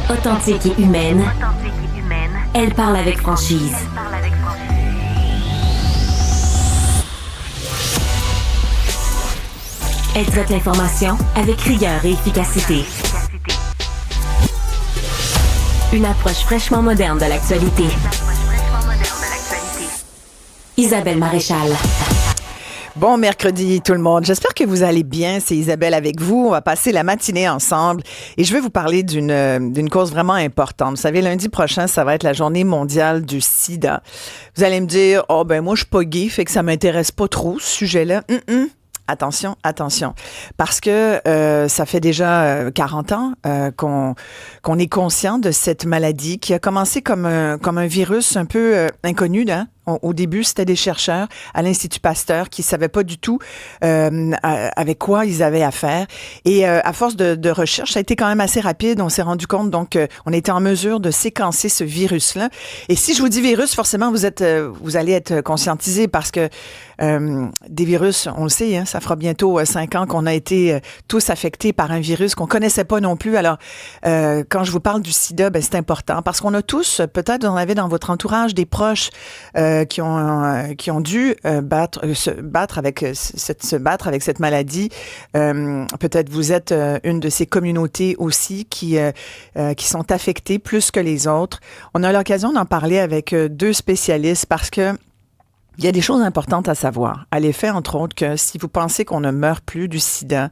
Authentique et humaine, elle parle avec franchise. Elle traite l'information avec rigueur et efficacité. Une approche fraîchement moderne de l'actualité. Isabelle Maréchal. Bon mercredi tout le monde. J'espère que vous allez bien. C'est Isabelle avec vous. On va passer la matinée ensemble et je vais vous parler d'une cause vraiment importante. Vous savez, lundi prochain, ça va être la journée mondiale du sida. Vous allez me dire, oh ben moi je suis pas gay, fait que ça m'intéresse pas trop ce sujet-là. Attention, parce que ça fait déjà 40 ans qu'on est conscient de cette maladie qui a commencé comme un virus un peu inconnu, hein? Au début, c'était des chercheurs à l'Institut Pasteur qui savaient pas du tout avec quoi ils avaient affaire. Et à force de recherche, ça a été quand même assez rapide. On s'est rendu compte, donc, on était en mesure de séquencer ce virus-là. Et si je vous dis virus, forcément, vous allez être conscientisés parce que des virus, on le sait, hein, ça fera bientôt 5 ans qu'on a été tous affectés par un virus qu'on connaissait pas non plus. Alors, quand je vous parle du sida, ben, c'est important parce qu'on a tous, peut-être vous en avez dans votre entourage des proches qui ont dû se battre avec cette maladie. Peut-être vous êtes une de ces communautés aussi qui sont affectées plus que les autres. On a l'occasion d'en parler avec 2 spécialistes parce que il y a des choses importantes à savoir. À l'effet, entre autres, que si vous pensez qu'on ne meurt plus du sida,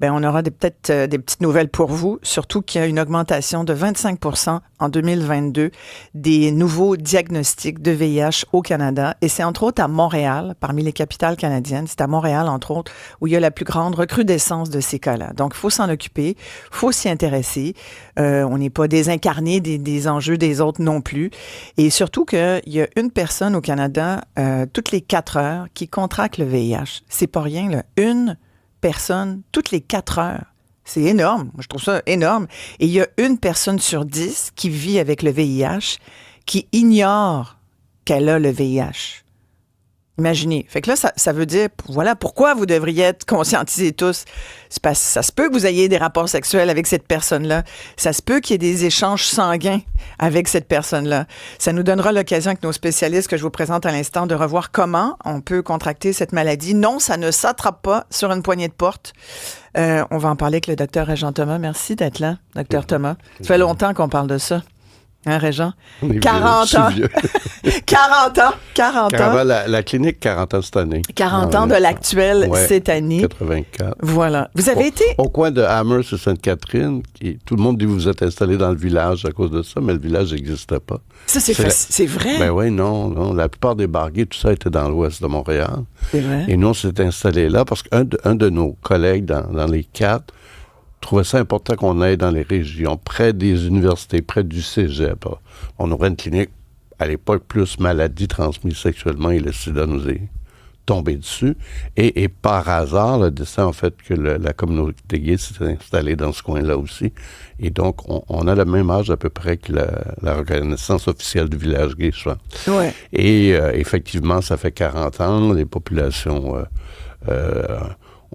ben on aura peut-être des petites nouvelles pour vous, surtout qu'il y a une augmentation de 25% en 2022 des nouveaux diagnostics de VIH au Canada. Et c'est entre autres à Montréal, parmi les capitales canadiennes, c'est à Montréal, entre autres, où il y a la plus grande recrudescence de ces cas-là. Donc, il faut s'en occuper, il faut s'y intéresser. On n'est pas désincarné des enjeux des autres non plus. Et surtout qu'il y a une personne au Canada toutes les 4 heures qui contracte le VIH. C'est pas rien, là. Une personne toutes les 4 heures. C'est énorme. Moi, je trouve ça énorme. Et il y a une personne sur 10 qui vit avec le VIH qui ignore qu'elle a le VIH. Imaginez. Fait que là, ça veut dire, voilà pourquoi vous devriez être conscientisés tous. C'est parce que ça se peut que vous ayez des rapports sexuels avec cette personne-là. Ça se peut qu'il y ait des échanges sanguins avec cette personne-là. Ça nous donnera l'occasion avec nos spécialistes que je vous présente à l'instant de revoir comment on peut contracter cette maladie. Non, ça ne s'attrape pas sur une poignée de porte. On va en parler avec le docteur Régent Thomas. Merci d'être là, docteur Thomas. Ça fait longtemps qu'on parle de ça. Hein, Régent? 40 ans. 40 ans. La clinique, 40 ans cette année. 40 ans de l'actuel cette année. 84. Voilà. Vous avez été... Au coin de Amherst et Sainte-Catherine, tout le monde dit que vous êtes installé dans le village à cause de ça, mais le village n'existait pas. Ça, c'est vrai? Ben oui, non. La plupart des barguets, tout ça était dans l'ouest de Montréal. C'est vrai. Et nous, on s'est installé là parce qu'un de nos collègues dans les 4 trouvait ça important qu'on aille dans les régions, près des universités, près du cégep. On aurait une clinique, à l'époque, plus maladies transmises sexuellement et le sida nous est tombé dessus. Et par hasard, le destin, en fait, que la communauté gay s'est installée dans ce coin-là aussi. Et donc, on a le même âge à peu près que la reconnaissance officielle du village gay, je pense. Ouais. Et effectivement, ça fait 40 ans, les populations...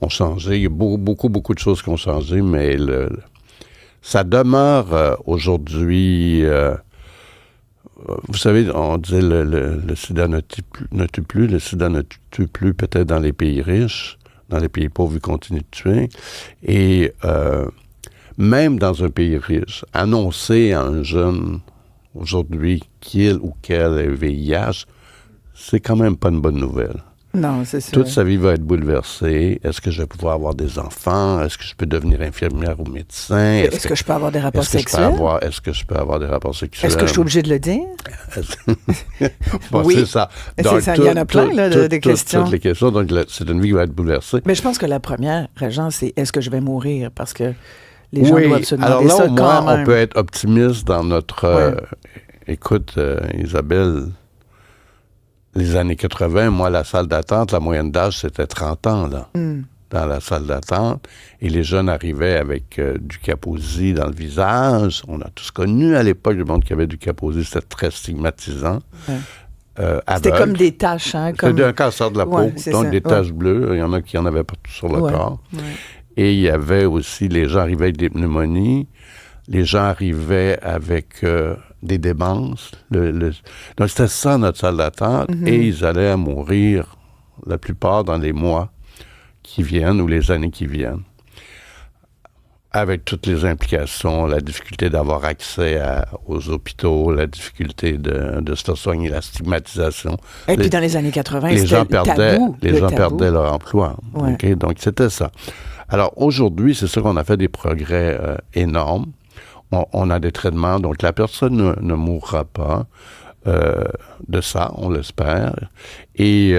ont changé. Il y a beaucoup de choses qui ont changé, mais ça demeure aujourd'hui... vous savez, on disait le sida ne tue plus. Le sida ne tue plus peut-être dans les pays riches. Dans les pays pauvres, il continue de tuer. Et même dans un pays riche, annoncer à un jeune aujourd'hui qu'il ou qu'elle est VIH, c'est quand même pas une bonne nouvelle. Non, c'est sûr. Toute sa vie va être bouleversée. Est-ce que je vais pouvoir avoir des enfants? Est-ce que je peux devenir infirmière ou médecin? Est-ce que je peux avoir des rapports sexuels? Est-ce que je peux avoir des rapports sexuels? Est-ce que je suis obligé de le dire? Bon, oui. C'est ça. Donc, il y en a plein de questions. Toutes les questions. Donc, c'est une vie qui va être bouleversée. Mais je pense que la première, Régent, c'est est-ce que je vais mourir? Parce que les gens doivent se demander ça au quand moins, même. on peut être optimiste dans notre... écoute, Isabelle... Les années 80, moi, la salle d'attente, la moyenne d'âge, c'était 30 ans, là, dans la salle d'attente. Et les jeunes arrivaient avec du Kaposi dans le visage. On a tous connu à l'époque le monde qui avait du Kaposi. C'était très stigmatisant. C'était comme des taches, hein? C'était un cancer de la peau, donc des taches bleues. Il y en a qui en avaient partout sur le corps. Et il y avait aussi, les gens arrivaient avec des pneumonies. les gens arrivaient avec des démences. Donc, c'était ça notre salle d'attente. Et ils allaient mourir, la plupart, dans les mois qui viennent ou les années qui viennent. Avec toutes les implications, la difficulté d'avoir accès aux hôpitaux, la difficulté de se faire soigner, la stigmatisation. Et puis dans les années 80, les gens perdaient, tabou. Les gens perdaient leur emploi. Ouais. Okay? Donc, c'était ça. Alors, aujourd'hui, c'est sûr qu'on a fait des progrès énormes. On a des traitements, donc la personne ne mourra pas de ça, on l'espère. Et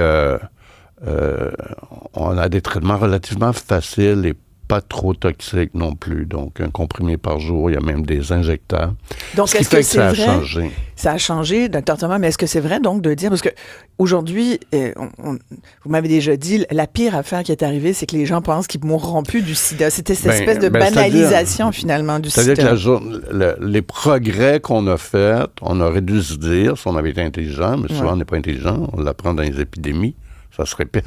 on a des traitements relativement faciles et pas trop toxiques non plus. Donc, un comprimé par jour, il y a même des injecteurs. Donc, ce qui fait que ça a changé. Ça a changé, Dr Thomas, mais est-ce que c'est vrai donc de dire, parce que aujourd'hui, vous m'avez déjà dit, la pire affaire qui est arrivée, c'est que les gens pensent qu'ils ne mourront plus du sida. C'était cette espèce de banalisation finalement du sida. C'est-à-dire que les progrès qu'on a faits, on aurait dû se dire, si on avait été intelligent, mais souvent on n'est pas intelligent, on l'apprend dans les épidémies, ça se répète.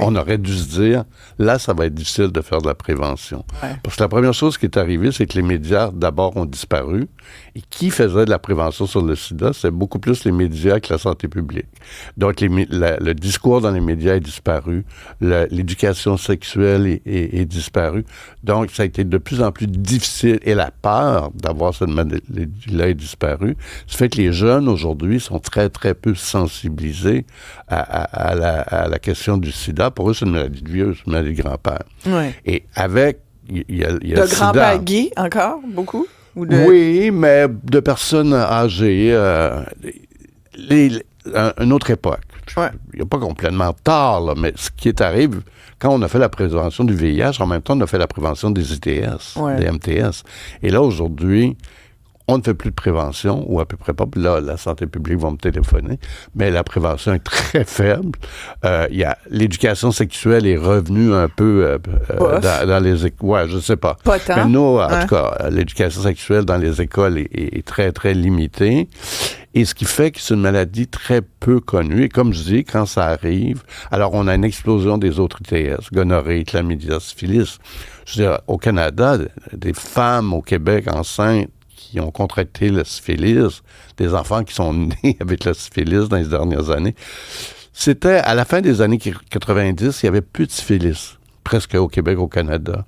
On aurait dû se dire, là, ça va être difficile de faire de la prévention. Ouais. Parce que la première chose qui est arrivée, c'est que les médias, d'abord, ont disparu. Et qui faisait de la prévention sur le sida? C'est beaucoup plus les médias que la santé publique. Donc, le discours dans les médias est disparu. L'éducation sexuelle est disparue. Donc, ça a été de plus en plus difficile. Et la peur d'avoir cette maladie-là est disparue. Ça fait que les jeunes, aujourd'hui, sont très, très peu sensibilisés à la question du sida. Pour eux, c'est une maladie de vieux, c'est une maladie de grand-père. Ouais. Et avec... Il y a de grand-père gay, encore, beaucoup? Oui, mais de personnes âgées, une autre époque. Ouais. Il n'y a pas complètement tard, là, mais ce qui est arrivé, quand on a fait la prévention du VIH, en même temps, on a fait la prévention des ITS, des MTS. Et là, aujourd'hui, on ne fait plus de prévention, ou à peu près pas. Puis là, la santé publique va me téléphoner, mais la prévention est très faible. L'éducation sexuelle est revenue un peu dans les écoles. Ouais, je sais pas. Pas tant. Mais nous, en tout cas, l'éducation sexuelle dans les écoles est très, très limitée. Et ce qui fait que c'est une maladie très peu connue. Et comme je dis, quand ça arrive, alors on a une explosion des autres ITS, gonorrhée, chlamydia, syphilis. Je veux dire, au Canada, des femmes au Québec enceintes qui ont contracté la syphilis, des enfants qui sont nés avec la syphilis dans les dernières années. C'était, à la fin des années 90, il n'y avait plus de syphilis, presque au Québec, au Canada.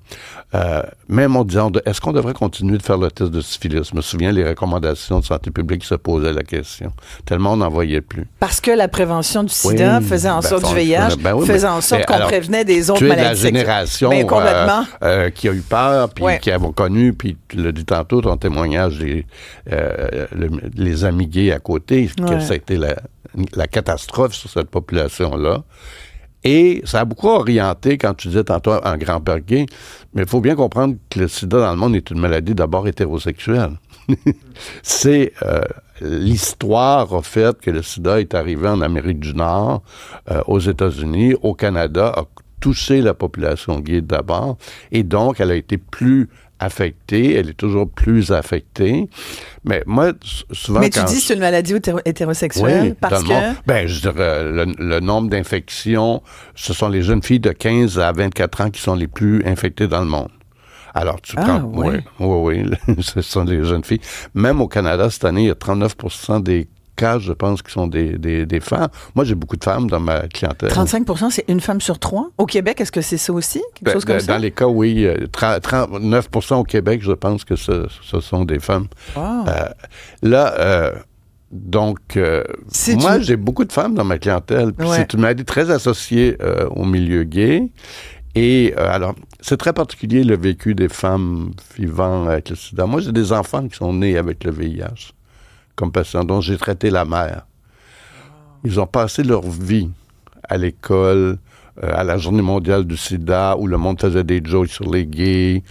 Même en disant, est-ce qu'on devrait continuer de faire le test de syphilis? Je me souviens, les recommandations de santé publique se posaient la question. Tellement on n'en voyait plus. Parce que la prévention du sida faisait en sorte du VIH, faisait en sorte qu'on prévenait des autres maladies. Tu es de la génération qui a eu peur, puis qui a connu, puis tu l'as dit tantôt, ton témoignage, les amis gays à côté, que ça a été la catastrophe sur cette population-là. Et ça a beaucoup orienté, quand tu disais tantôt un grand-père gay, mais il faut bien comprendre que le sida dans le monde est une maladie d'abord hétérosexuelle. C'est l'histoire a fait que le sida est arrivé en Amérique du Nord, aux États-Unis, au Canada, a touché la population gay d'abord, et donc elle a été plus affectée, elle est toujours plus affectée. Mais moi, souvent... Mais tu dis que c'est une maladie hétérosexuelle parce que... je dirais, le nombre d'infections, ce sont les jeunes filles de 15 à 24 ans qui sont les plus infectées dans le monde. Alors, tu prends... Oui, ce sont des jeunes filles. Même au Canada, cette année, il y a 39% des cas, je pense, qui sont des femmes. Moi, j'ai beaucoup de femmes dans ma clientèle. 35%, c'est une femme sur 3? Au Québec, est-ce que c'est ça aussi? Quelque chose comme ça? Dans les cas, oui. 39% au Québec, je pense que ce sont des femmes. Wow. Moi, j'ai beaucoup de femmes dans ma clientèle. C'est une maladie très associée au milieu gay. Et alors, c'est très particulier le vécu des femmes vivant avec le sida. Moi, j'ai des enfants qui sont nés avec le VIH comme patients, dont j'ai traité la mère. Ils ont passé leur vie à l'école, à la Journée mondiale du sida, où le monde faisait des jokes sur les gays.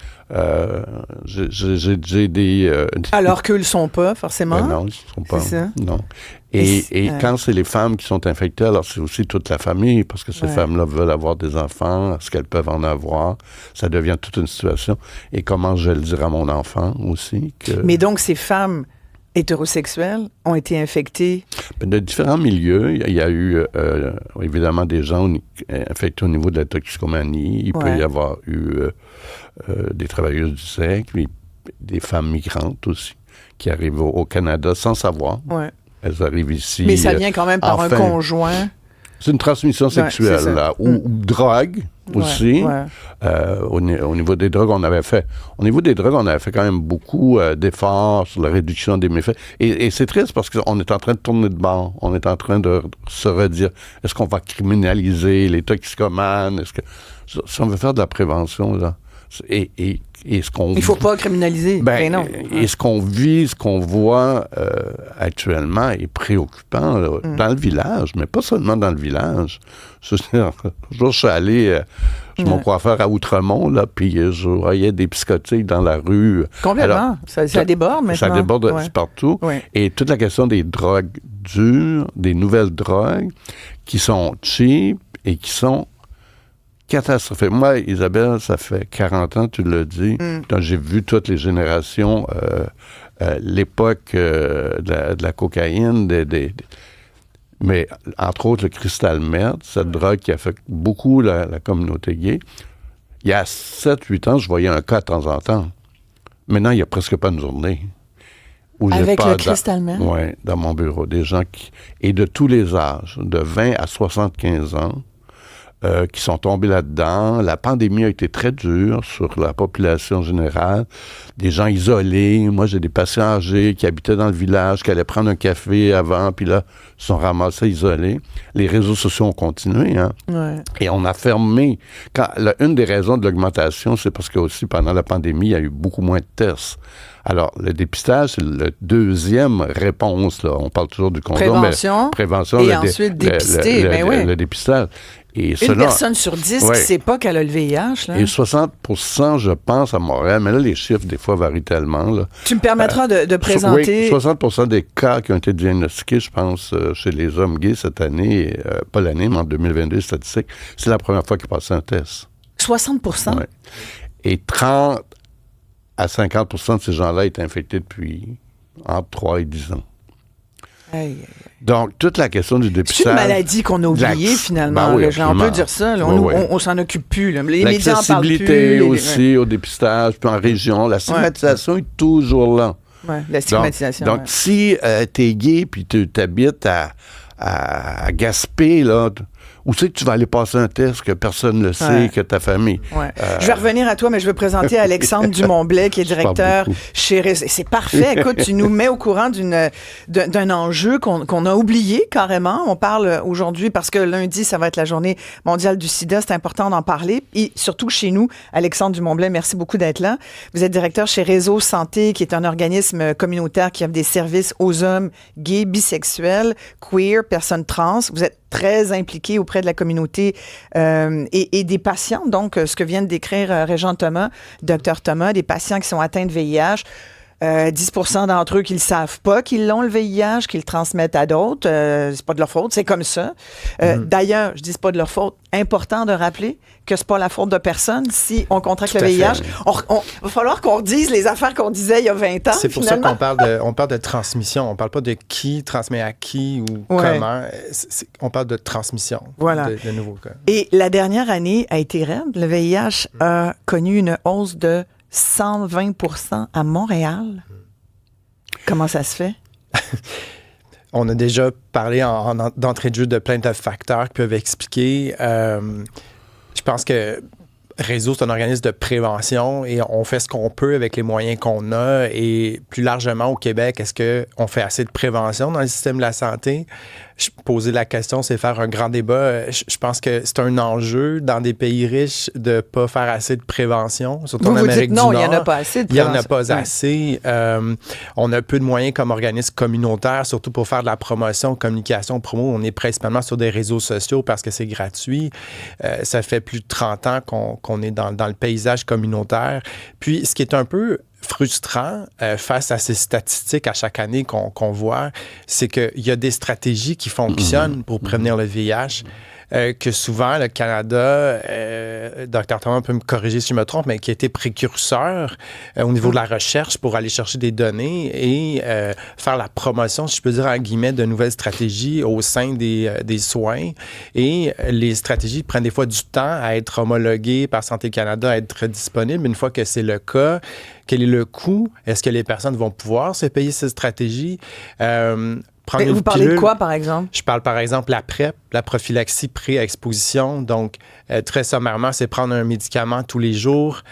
J'ai des... Alors qu'eux ne le sont pas, forcément. Ben non, ils ne le sont pas. C'est ça. Non. Et quand c'est les femmes qui sont infectées, alors c'est aussi toute la famille, parce que ces femmes-là veulent avoir des enfants, est-ce qu'elles peuvent en avoir? Ça devient toute une situation. Et comment je vais le dire à mon enfant aussi? Mais donc, ces femmes hétérosexuels ont été infectés? De différents milieux. Il y a eu, évidemment, des gens infectés au niveau de la toxicomanie. Il peut y avoir eu des travailleuses du sexe. des femmes migrantes aussi, qui arrivent au Canada sans savoir. Ouais. Elles arrivent ici. Mais ça vient quand même par un conjoint. C'est une transmission sexuelle, ouais, là, ou drogue aussi. Ouais. Au niveau des drogues, on avait fait quand même beaucoup d'efforts sur la réduction des méfaits. Et c'est triste parce qu'on est en train de tourner de bord. On est en train de se redire, est-ce qu'on va criminaliser les toxicomanes? Si on veut faire de la prévention, là, il faut pas criminaliser. Non. Et ce qu'on vit, ce qu'on voit actuellement est préoccupant là, dans le village, mais pas seulement dans le village. Je suis allé chez mon coiffeur à Outremont, là, puis je voyais des psychotiques dans la rue. Complètement. Alors, ça déborde maintenant. Ça déborde partout. Ouais. Et toute la question des drogues dures, des nouvelles drogues qui sont cheap et qui sont catastrophique. Moi, Isabelle, ça fait 40 ans, tu l'as dit. Donc, j'ai vu toutes les générations, l'époque de la cocaïne, mais entre autres le crystal meth, cette drogue qui a fait beaucoup la communauté gay. Il y a 7-8 ans, je voyais un cas de temps en temps. Maintenant, il n'y a presque pas une journée. Avec le crystal meth? Oui, dans mon bureau. Des gens et de tous les âges, de 20 à 75 ans, qui sont tombés là-dedans. La pandémie a été très dure sur la population générale. Des gens isolés. Moi, j'ai des patients âgés qui habitaient dans le village, qui allaient prendre un café avant, puis là, se sont ramassés isolés. Les réseaux sociaux ont continué, hein? Ouais. Et on a fermé. Une des raisons de l'augmentation, c'est parce que aussi, pendant la pandémie, il y a eu beaucoup moins de tests. Alors, le dépistage, c'est la deuxième réponse, là. On parle toujours du condom, prévention. Et ensuite, dépister. Le dépistage. Et une personne sur 10 qui ne sait pas qu'elle a le VIH. Là. Et 60%, je pense, à Montréal, mais là, les chiffres, des fois, varient tellement. Là. Tu me permettras de présenter... Oui, 60% des cas qui ont été diagnostiqués, je pense, chez les hommes gays cette année, pas l'année, mais en 2022, statistiques, c'est la première fois qu'ils passaient un test. 60%? Oui. Et 30 à 50% de ces gens-là étaient infectés depuis entre 3 et 10 ans. Aïe. Donc, toute la question du dépistage... C'est une maladie qu'on a oubliée, finalement. Ben oui, on peut dire ça. Là. On s'en occupe plus. Là. Les médias en parlent plus. L'accessibilité aussi au dépistage, puis en région. La stigmatisation est toujours là. Oui, la stigmatisation. Donc si t'es gay, puis tu t'habites à Gaspé, là... Où c'est que tu vas aller passer un test que personne ne le sait, que ta famille? Ouais. Je vais revenir à toi, mais je veux présenter Alexandre Dumont-Blais, qui est directeur chez Réseau. C'est parfait. Écoute, tu nous mets au courant d'un enjeu qu'on a oublié carrément. On parle aujourd'hui, parce que lundi, ça va être la journée mondiale du sida. C'est important d'en parler. Et surtout chez nous, Alexandre Dumont-Blais, merci beaucoup d'être là. Vous êtes directeur chez Réseau Santé, qui est un organisme communautaire qui offre des services aux hommes gays, bisexuels, queer, personnes trans. Vous êtes très impliqué auprès de la communauté et des patients. Donc, ce que vient de décrire Régent Thomas, Dr Thomas, des patients qui sont atteints de VIH. 10% d'entre eux qui ne le savent pas qu'ils l'ont, le VIH, qu'ils le transmettent à d'autres. C'est pas de leur faute, c'est comme ça. D'ailleurs, je dis c'est pas de leur faute. Important de rappeler que c'est pas la faute de personne si on contracte le VIH. Va falloir qu'on redise les affaires qu'on disait il y a 20 ans. C'est pour ça qu'on parle de transmission. On parle pas de qui transmet à qui ou comment. On parle de transmission de nouveaux cas. Et la dernière année a été raide. Le VIH a connu une hausse de 120% à Montréal. Comment ça se fait? On a déjà parlé d'entrée de jeu de plein de facteurs qui peuvent expliquer. Je pense que Réseau, c'est un organisme de prévention et on fait ce qu'on peut avec les moyens qu'on a. Et plus largement au Québec, est-ce qu'on fait assez de prévention dans le système de la santé? Poser la question, c'est faire un grand débat. Je pense que c'est un enjeu dans des pays riches de ne pas faire assez de prévention, surtout en Amérique du Nord. Non, il n'y en a pas assez de prévention. Il n'y en a pas assez. On a peu de moyens comme organisme communautaire, surtout pour faire de la promotion, communication, promo. On est principalement sur des réseaux sociaux parce que c'est gratuit. Ça fait plus de 30 ans qu'on est dans le paysage communautaire. Puis, ce qui est un peu frustrant face à ces statistiques à chaque année qu'on voit, c'est qu'il y a des stratégies qui fonctionnent pour prévenir le VIH. que souvent, le Canada, Dr. Thomas peut me corriger si je me trompe, mais qui a été précurseur au niveau de la recherche pour aller chercher des données et faire la promotion, si je peux dire en guillemets, de nouvelles stratégies au sein des soins. Et les stratégies prennent des fois du temps à être homologuées par Santé Canada, à être disponibles. Une fois que c'est le cas, quel est le coût? Est-ce que les personnes vont pouvoir se payer ces stratégies? Vous parlez de quoi, par exemple? Je parle, par exemple, la PrEP, la prophylaxie pré-exposition. Donc, très sommairement, c'est prendre un médicament tous les jours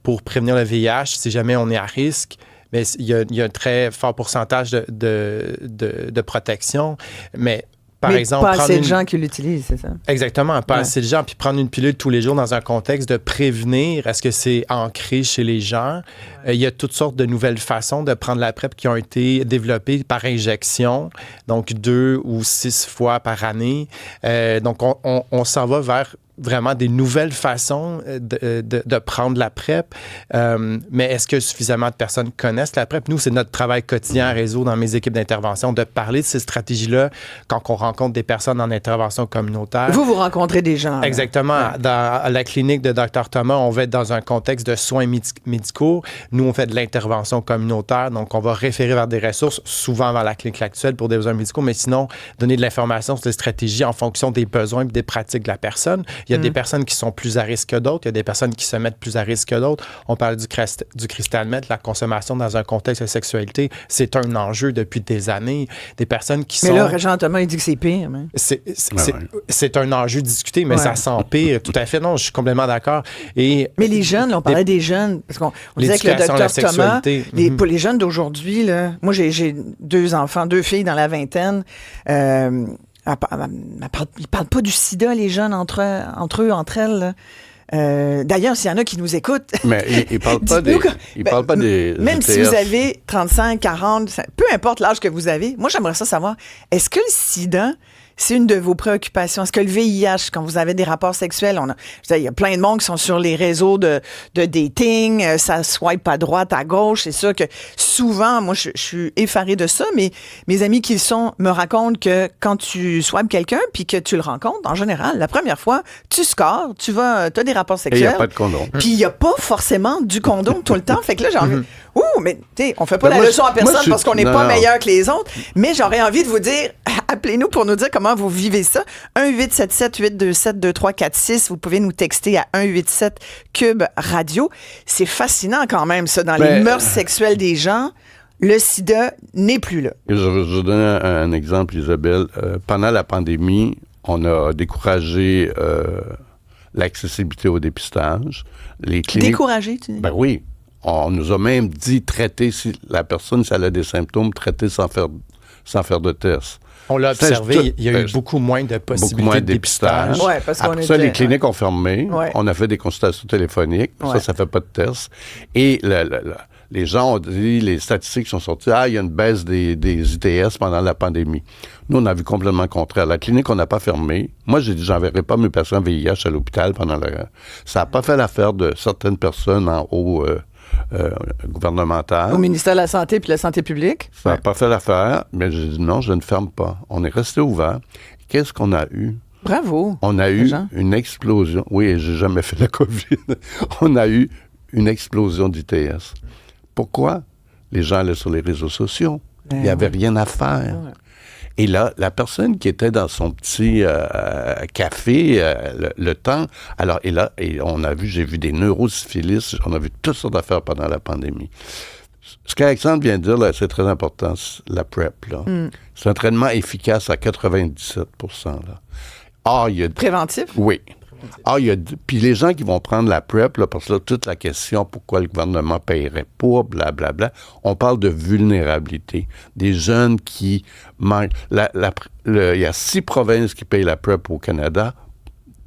pour prévenir le VIH si jamais on est à risque. Mais il y a un très fort pourcentage de protection. Mais par exemple, pas assez de gens qui l'utilisent, c'est ça? Exactement, pas assez de gens. Puis prendre une pilule tous les jours dans un contexte de prévenir, est-ce que c'est ancré chez les gens? Il y a toutes sortes de nouvelles façons de prendre la PrEP qui ont été développées par injection, donc 2 ou 6 fois par année. Donc, on s'en va vers vraiment des nouvelles façons de prendre la PrEP. Mais est-ce que suffisamment de personnes connaissent la PrEP? Nous, c'est notre travail quotidien à réseau dans mes équipes d'intervention de parler de ces stratégies-là quand on rencontre des personnes en intervention communautaire. Vous rencontrez des gens. Exactement. Ouais. Dans la clinique de Dr. Thomas, on va être dans un contexte de soins médicaux. Nous, on fait de l'intervention communautaire. Donc, on va référer vers des ressources, souvent vers la clinique actuelle pour des besoins médicaux, mais sinon, donner de l'information sur des stratégies en fonction des besoins et des pratiques de la personne. Il y a des personnes qui sont plus à risque que d'autres. Il y a des personnes qui se mettent plus à risque que d'autres. On parle du crystal meth, la consommation dans un contexte de sexualité. C'est un enjeu depuis des années. Des personnes qui sont... Mais là, Jean Thomas, il dit que c'est pire. Mais... C'est un enjeu discuté, mais ça s'empire. Tout à fait, non, je suis complètement d'accord. Mais les jeunes, là, on parlait des jeunes, parce qu'on disait que le Dr. Thomas, pour les jeunes d'aujourd'hui, là, moi, j'ai 2 enfants, 2 filles dans la vingtaine. Ils parlent pas du sida, les jeunes, entre eux, entre elles. Là. D'ailleurs, s'il y en a qui nous écoutent... Mais ils ne parlent pas des... Même si vous avez 35, 40, peu importe l'âge que vous avez, moi, j'aimerais savoir, est-ce que le sida... c'est une de vos préoccupations? Est-ce que le VIH, quand vous avez des rapports sexuels, il y a plein de monde qui sont sur les réseaux de dating, ça swipe à droite, à gauche. C'est sûr que souvent, moi, je suis effarée de ça, mais mes amis qui le sont me racontent que quand tu swipes quelqu'un puis que tu le rencontres, en général, la première fois, tu scores, tu as des rapports sexuels. Et il n'y a pas de condom. Puis il n'y a pas forcément du condom tout le temps. Fait que là, j'ai envie... mais tu sais, on fait pas la leçon à personne parce qu'on n'est pas meilleur que les autres, mais j'aurais envie de vous dire, appelez-nous pour nous dire comment vous vivez ça. 1-877-827-2346. Vous pouvez nous texter à 187-CUBE-RADIO. C'est fascinant quand même, ça, dans les mœurs sexuelles des gens. Le sida n'est plus là. Je vais donner un exemple, Isabelle. Pendant la pandémie, on a découragé l'accessibilité au dépistage. Les cliniques... Découragé, tu dis? Ben oui. On nous a même dit traiter, si la personne, si elle a des symptômes, traiter sans faire de test. On l'a observé, il y a eu beaucoup moins de possibilités de dépistage. Ouais, parce après ça, les cliniques ont fermé. Ouais. On a fait des consultations téléphoniques. Ouais. Ça ne fait pas de test. Et les gens ont dit, les statistiques sont sorties, il y a une baisse des ITS pendant la pandémie. Nous, on a vu complètement le contraire. La clinique, on n'a pas fermé. Moi, j'ai dit, j'enverrai pas mes patients VIH à l'hôpital pendant Ça n'a pas fait l'affaire de certaines personnes en haut... gouvernementale. Au ministère de la Santé puis de la Santé publique. Ça n'a pas fait l'affaire, mais j'ai dit non, je ne ferme pas. On est resté ouvert. Qu'est-ce qu'on a eu? Bravo. On a eu une explosion. Oui, j'ai jamais fait la COVID. On a eu une explosion d'ITS. Pourquoi? Les gens allaient sur les réseaux sociaux. Il n'y avait rien à faire. Ouais. Et là, la personne qui était dans son petit café, le temps, alors, et j'ai vu des neurosyphilis, on a vu toutes sortes d'affaires pendant la pandémie. Ce qu'Alexandre vient de dire, là, c'est très important, la PrEP, là. C'est un traitement efficace à 97 là. Préventif? Oui. Puis les gens qui vont prendre la PrEP, là, parce que là, toute la question, pourquoi le gouvernement paierait pas, blablabla, on parle de vulnérabilité. Des jeunes qui manquent... Il y a 6 provinces qui payent la PrEP au Canada,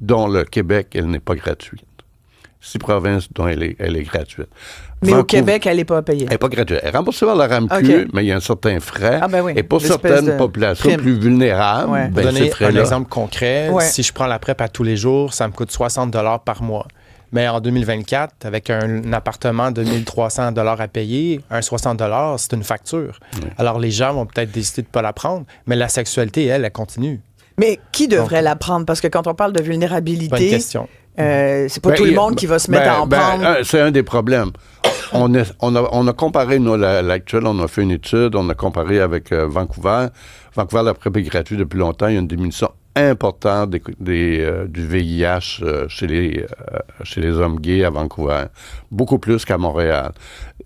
dont le Québec, elle n'est pas gratuite. 6 provinces dont elle est gratuite. Mais au Québec, elle n'est pas payée. Elle n'est pas gratuite. Elle est remboursée par la RAMQ, mais il y a un certain frais. Et pour certaines populations plus vulnérables, pour donner un exemple concret, si je prends la PrEP à tous les jours, ça me coûte 60 $ par mois. Mais en 2024, avec un appartement de 1 300 $ à payer, un 60 $, c'est une facture. Alors, les gens vont peut-être décider de ne pas la prendre, mais la sexualité, elle continue. Mais qui devrait la prendre? Parce que quand on parle de vulnérabilité, Bonne question. C'est pas tout le monde qui va se mettre à en prendre. C'est un des problèmes. On a comparé, nous, l'actuel, on a fait une étude, on a comparé avec Vancouver. Vancouver, la PrEP est gratuite depuis longtemps. Il y a une diminution importante du VIH chez les hommes gays à Vancouver. Beaucoup plus qu'à Montréal.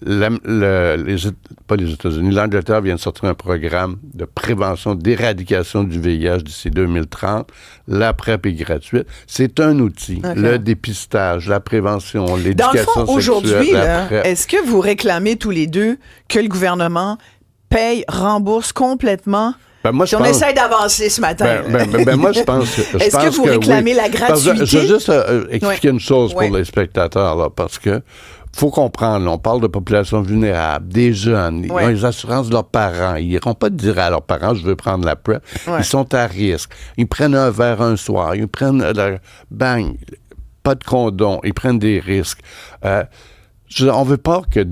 Pas les États-Unis, l'Angleterre vient de sortir un programme de prévention, d'éradication du VIH d'ici 2030. La PrEP est gratuite. C'est un outil. Okay. Le dépistage, la prévention, l'éducation sexuelle. Dans le fond, aujourd'hui, est-ce que vous réclamez tous les deux que le gouvernement paye, rembourse complètement? Moi, on essaie d'avancer ce matin. Moi, je pense Est-ce que vous réclamez la gratuité? Je veux juste expliquer une chose pour les spectateurs, là, parce que faut comprendre, là, on parle de population vulnérable, des jeunes, ils ont les assurances de leurs parents. Ils n'iront pas dire à leurs parents, je veux prendre la PrEP. Ils sont à risque. Ils prennent un verre un soir, ils prennent bang, pas de condom, ils prennent des risques. On veut pas que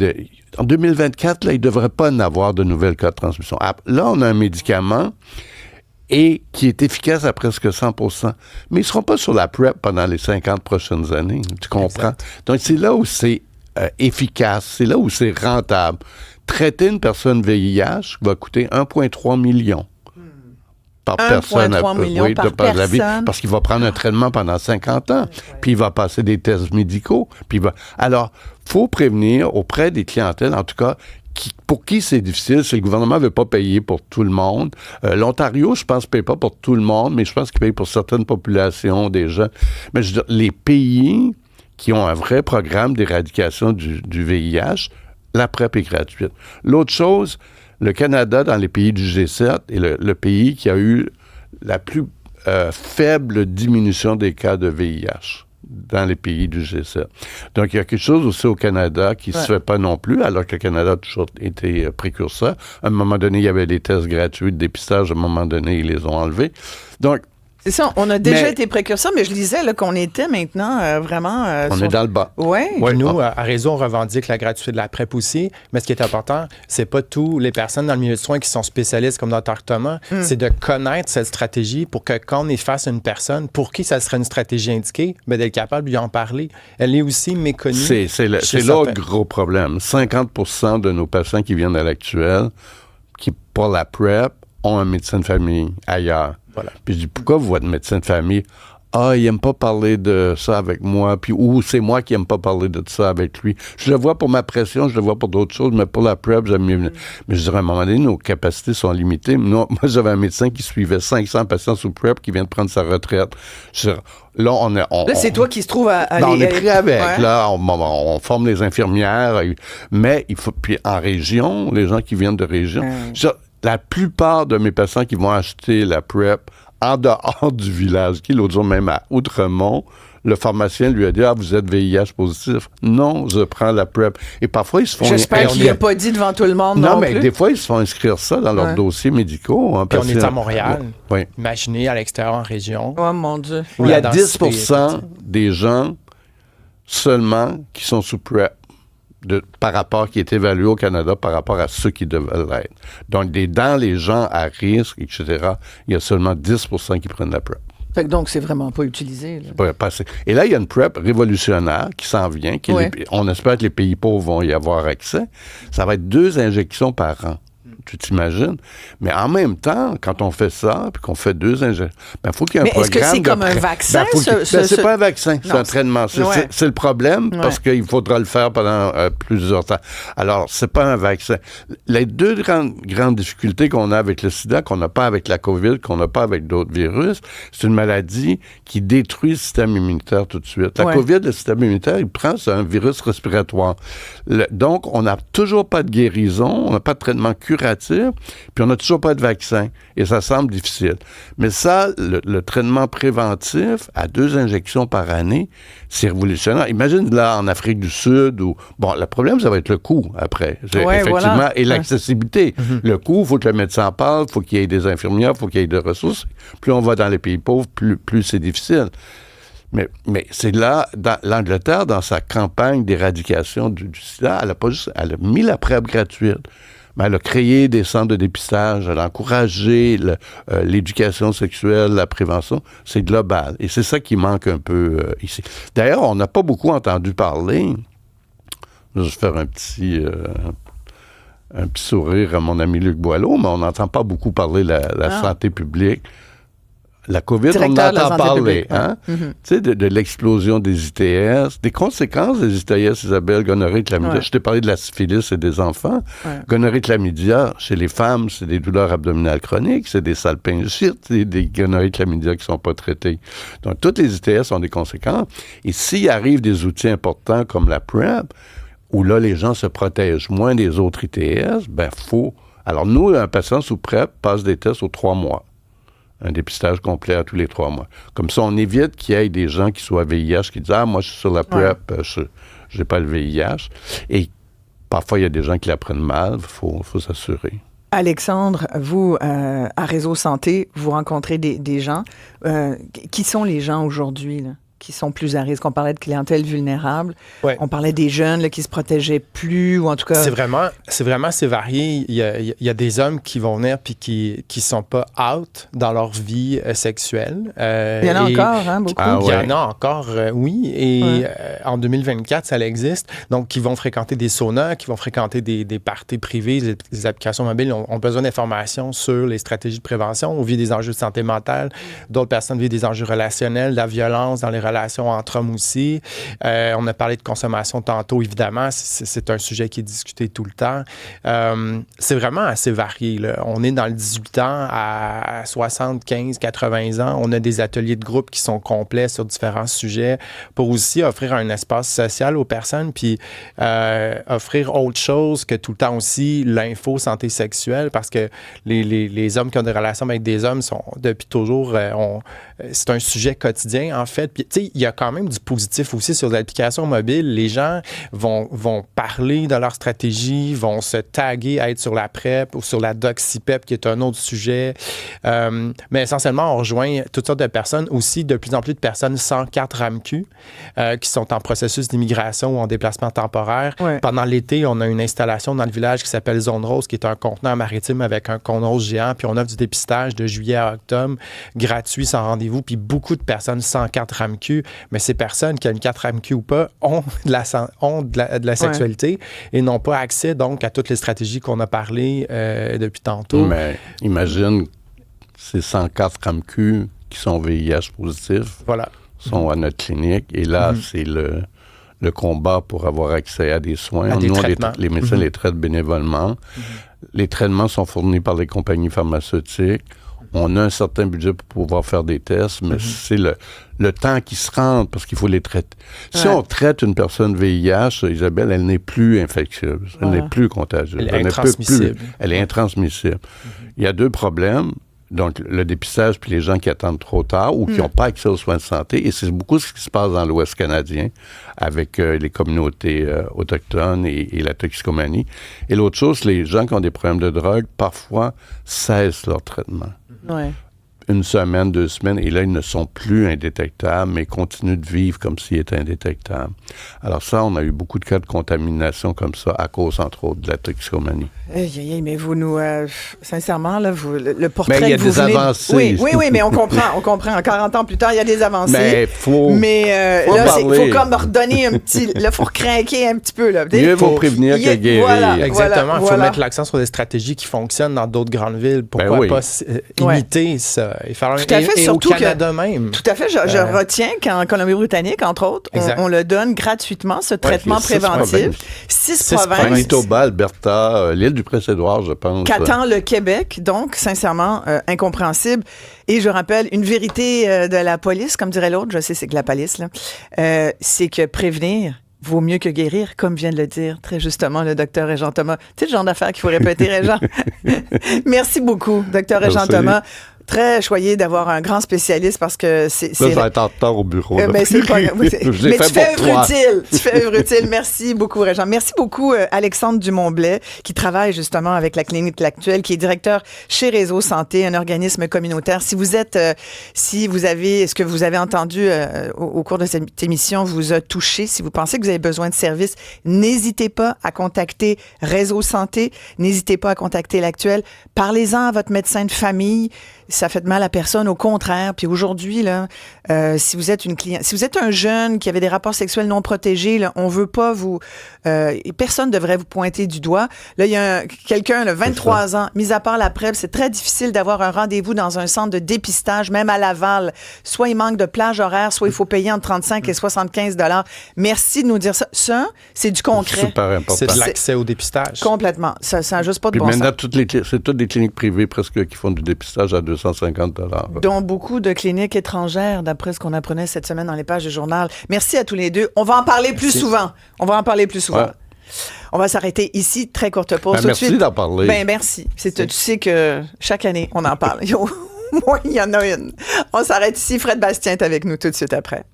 en 2024, là, il ne devrait pas en avoir de nouvelles cas de transmission. Là, on a un médicament qui est efficace à presque 100%. Mais ils ne seront pas sur la PrEP pendant les 50 prochaines années. Tu comprends? Exact. Donc, c'est là où c'est efficace. C'est là où c'est rentable. Traiter une personne VIH va coûter 1,3 million. Par personne. 1,3 million par personne. La vie, parce qu'il va prendre un traitement pendant 50 ans, puis il va passer des tests médicaux. Alors, il faut prévenir auprès des clientèles, en tout cas, pour qui c'est difficile, c'est le gouvernement ne veut pas payer pour tout le monde. L'Ontario, je pense, ne paye pas pour tout le monde, mais je pense qu'il paye pour certaines populations, des gens. Mais je veux dire, les pays qui ont un vrai programme d'éradication du VIH, la PrEP est gratuite. L'autre chose, le Canada, dans les pays du G7, est le pays qui a eu la plus faible diminution des cas de VIH dans les pays du G7. Donc, il y a quelque chose aussi au Canada qui ne se fait pas non plus, alors que le Canada a toujours été précurseur. À un moment donné, il y avait des tests gratuits de dépistage. À un moment donné, ils les ont enlevés. Donc, c'est ça, on a déjà été précurseurs, mais je disais là, qu'on était maintenant vraiment... on est dans le bas. Oui. Nous, à Réseau, on revendique la gratuité de la PrEP aussi, mais ce qui est important, c'est pas tous les personnes dans le milieu de soins qui sont spécialistes comme Dr Thomas, c'est de connaître cette stratégie pour que quand on est face à une personne, pour qui ça serait une stratégie indiquée, ben, d'être capable de lui en parler. Elle est aussi méconnue. C'est l'autre gros problème. 50% de nos patients qui viennent à l'actuel, qui pour la PrEP, ont un médecin de famille ailleurs. Voilà. Puis je dis, pourquoi votre médecin de famille, il n'aime pas parler de ça avec moi, puis ou c'est moi qui n'aime pas parler de ça avec lui. Je le vois pour ma pression, je le vois pour d'autres choses, mais pour la PrEP, j'aime mieux venir. Mais je dirais, à un moment donné, nos capacités sont limitées. Moi, j'avais un médecin qui suivait 500 patients sous PrEP qui vient de prendre sa retraite. Là, c'est toi qui se trouve à on est pris avec. Ouais. Là, on forme les infirmières, mais il faut. Puis en région, les gens qui viennent de région, la plupart de mes patients qui vont acheter la PrEP en dehors du village, qui l'autre jour même à Outremont, le pharmacien lui a dit « Ah, vous êtes VIH positif. » Non, je prends la PrEP. Et parfois, ils se font... J'espère qu'il n'a pas dit devant tout le monde non mais plus. Des fois, ils se font inscrire ça dans leurs dossiers médicaux. Puis on est à Montréal. Oui. Imaginez à l'extérieur en région. Oh mon Dieu. Il y a 10% des gens seulement qui sont sous PrEP. Qui est évalué au Canada par rapport à ceux qui devaient l'être. Donc, dans les gens à risque, etc., il y a seulement 10% qui prennent la PrEP. Fait que donc, c'est vraiment pas utilisé. Là. Pas assez. Et là, il y a une PrEP révolutionnaire qui s'en vient. On espère que les pays pauvres vont y avoir accès. Ça va être 2 injections par an. Tu t'imagines? Mais en même temps, quand on fait ça, puis qu'on fait 2 injections, il faut qu'il y ait un programme. Mais est-ce que c'est comme un vaccin? C'est pas un vaccin, c'est un traitement. C'est le problème, parce qu'il faudra le faire pendant plusieurs temps. Alors, c'est pas un vaccin. Les 2 grandes difficultés qu'on a avec le sida, qu'on n'a pas avec la COVID, qu'on n'a pas avec d'autres virus, c'est une maladie qui détruit le système immunitaire tout de suite. La COVID, le système immunitaire, c'est un virus respiratoire. Donc, on n'a toujours pas de guérison, on n'a pas de traitement curatif, puis on n'a toujours pas de vaccin. Et ça semble difficile. Mais ça, le traitement préventif à 2 injections par année, c'est révolutionnaire. Imagine là, en Afrique du Sud, où... Bon, le problème, ça va être le coût, après. Effectivement, et l'accessibilité. Le coût, il faut que le médecin parle, il faut qu'il y ait des infirmières, il faut qu'il y ait des ressources. Plus on va dans les pays pauvres, plus c'est difficile. Mais c'est là, dans l'Angleterre, dans sa campagne d'éradication du sida, elle a mis la PrEP gratuite. Mais elle a créé des centres de dépistage, elle a encouragé l'éducation sexuelle, la prévention. C'est global. Et c'est ça qui manque un peu ici. D'ailleurs, on n'a pas beaucoup entendu parler. Je vais faire un petit sourire à mon ami Luc Boileau, mais on n'entend pas beaucoup parler de la santé publique. La COVID, Directeur on entend parler, publique, hein? Ouais. Tu sais, de l'explosion des ITS, des conséquences des ITS, Isabelle, gonorrhée, chlamydia. Ouais. Je t'ai parlé de la syphilis et des enfants. Ouais. Gonorrhée, chlamydia, chez les femmes, c'est des douleurs abdominales chroniques, c'est des salpingites, des gonorrhées, chlamydia qui ne sont pas traitées. Donc, toutes les ITS ont des conséquences. Et s'il arrive des outils importants comme la PrEP, où là, les gens se protègent moins des autres ITS, ben, faut... Alors, nous, un patient sous PrEP passe des tests aux 3 mois. Un dépistage complet à tous les 3 mois. Comme ça, on évite qu'il y ait des gens qui soient VIH qui disent « Ah, moi, je suis sur la PrEP, je n'ai pas le VIH. » Et parfois, il y a des gens qui l'apprennent mal. Il faut s'assurer. Alexandre, vous, à Réseau Santé, vous rencontrez des gens. Qui sont les gens aujourd'hui, là, qui sont plus à risque? On parlait de clientèle vulnérable. Ouais. On parlait des jeunes là, qui se protégeaient plus, ou en tout cas... C'est vraiment assez varié. Il y a des hommes qui vont venir puis qui sont pas out dans leur vie sexuelle. Il y en a encore, hein, beaucoup. Ah, Il y ouais. en a encore, oui. Et en 2024, ça existe. Donc, qui vont fréquenter des saunas, qui vont fréquenter des parties privées. Les applications mobiles ont besoin d'informations sur les stratégies de prévention. On vit des enjeux de santé mentale. D'autres personnes vivent des enjeux relationnels, de la violence dans les relations entre hommes aussi. On a parlé de consommation tantôt, évidemment. C'est un sujet qui est discuté tout le temps. C'est vraiment assez varié, là. On est dans le 18 ans à 75, 80 ans. On a des ateliers de groupe qui sont complets sur différents sujets pour aussi offrir un espace social aux personnes puis offrir autre chose que tout le temps aussi l'info santé sexuelle parce que les hommes qui ont des relations avec des hommes sont depuis toujours... c'est un sujet quotidien, en fait. Puis, tu sais, il y a quand même du positif aussi sur les applications mobiles. Les gens vont parler de leur stratégie, vont se taguer à être sur la PrEP ou sur la DoxyPEP, qui est un autre sujet. Mais essentiellement, on rejoint toutes sortes de personnes, aussi de plus en plus de personnes sans carte RAMQ, qui sont en processus d'immigration ou en déplacement temporaire. Ouais. Pendant l'été, on a une installation dans le village qui s'appelle Zone Rose, qui est un conteneur maritime avec un cône rose géant, puis on offre du dépistage de juillet à octobre, gratuit, sans rendez-vous, puis beaucoup de personnes sans carte RAMQ, mais ces personnes qui ont une carte RAMQ ou pas ont de la sexualité et n'ont pas accès donc à toutes les stratégies qu'on a parlé depuis tantôt. Mais imagine ces 104 RAMQ qui sont VIH positifs, Voilà. sont à notre clinique, et là, c'est le combat pour avoir accès à des soins. À des Nous, traitements. les médecins les traitent bénévolement. Les traitements sont fournis par les compagnies pharmaceutiques. On a un certain budget pour pouvoir faire des tests, mais c'est le temps qui se rend parce qu'il faut les traiter. Si on traite une personne VIH, Isabelle, elle n'est plus infectieuse, elle n'est plus contagieuse. Elle est intransmissible. Elle est intransmissible. Il y a 2 problèmes. Donc, le dépistage puis les gens qui attendent trop tard ou qui n'ont pas accès aux soins de santé. Et c'est beaucoup ce qui se passe dans l'Ouest canadien avec les communautés autochtones et la toxicomanie. Et l'autre chose, les gens qui ont des problèmes de drogue, parfois, cessent leur traitement. Ouais. 1 semaine, 2 semaines, et là, ils ne sont plus indétectables, mais continuent de vivre comme s'ils étaient indétectables. Alors ça, on a eu beaucoup de cas de contamination comme ça, à cause, entre autres, de la toxicomanie. Mais vous nous... sincèrement, là, le portrait Mais il y a que vous des venez... avancées. Oui, mais on comprend. 40 ans plus tard, il y a des avancées. Mais faut là, il parler. faut comme redonner un petit... Là, il faut craquer un petit peu. Là. Mieux vaut prévenir que guérir. Voilà. Exactement. Il faut mettre l'accent sur des stratégies qui fonctionnent dans d'autres grandes villes. Pourquoi pas imiter ça et faire Tout à fait, et surtout au Canada même. Tout à fait. Je retiens qu'en Colombie-Britannique, entre autres, on le donne gratuitement, ce traitement préventif. 6 provinces. Manitoba, Alberta, l'île du Prince-Édouard, je pense. Qu'attend le Québec, donc, sincèrement, incompréhensible. Et je rappelle, une vérité de la police, comme dirait l'autre, je sais c'est que la police, là, c'est que prévenir vaut mieux que guérir, comme vient de le dire très justement le docteur Régent Thomas. Tu sais, le genre d'affaires qu'il faut répéter, Régent. Merci beaucoup, docteur Régent Thomas. Très choyée d'avoir un grand spécialiste parce que c'est... Là, je vais être en retard au bureau. là. Mais c'est pas grave. Je l'ai Mais fait tu fais pour œuvre toi. utile. Tu fais œuvre utile. Merci beaucoup, Régent. Merci beaucoup, Alexandre Dumont-Blais, qui travaille justement avec la Clinique L'Actuelle, qui est directeur chez Réseau Santé, un organisme communautaire. Si vous êtes, ce que vous avez entendu au cours de cette émission vous a touché, si vous pensez que vous avez besoin de services, n'hésitez pas à contacter Réseau Santé. N'hésitez pas à contacter L'Actuelle. Parlez-en à votre médecin de famille. Ça fait de mal à personne, au contraire. Puis aujourd'hui, là, si vous êtes si vous êtes un jeune qui avait des rapports sexuels non protégés, là, on veut pas vous... personne devrait vous pointer du doigt. Là, il y a quelqu'un, 23 ans, mis à part la PrEP, c'est très difficile d'avoir un rendez-vous dans un centre de dépistage, même à Laval. Soit il manque de plage horaire, soit il faut payer entre 35 et 75 $. Merci de nous dire ça. Ça, c'est du concret. Super important. C'est de l'accès au dépistage. Complètement. Ça n'a juste pas de Puis bon maintenant, sens. c'est toutes des cliniques privées presque qui font du dépistage à 250 $. Dont beaucoup de cliniques étrangères, d'après ce qu'on apprenait cette semaine dans les pages du journal. Merci à tous les deux. On va en parler plus souvent. On va en parler plus souvent. Ouais. On va s'arrêter ici, très courte pause. Ben, Tout de merci suite. d'en parler. Ben, merci. Tu sais que chaque année, on en parle. Au moins, il y en a une. On s'arrête ici. Fred Bastien est avec nous tout de suite après.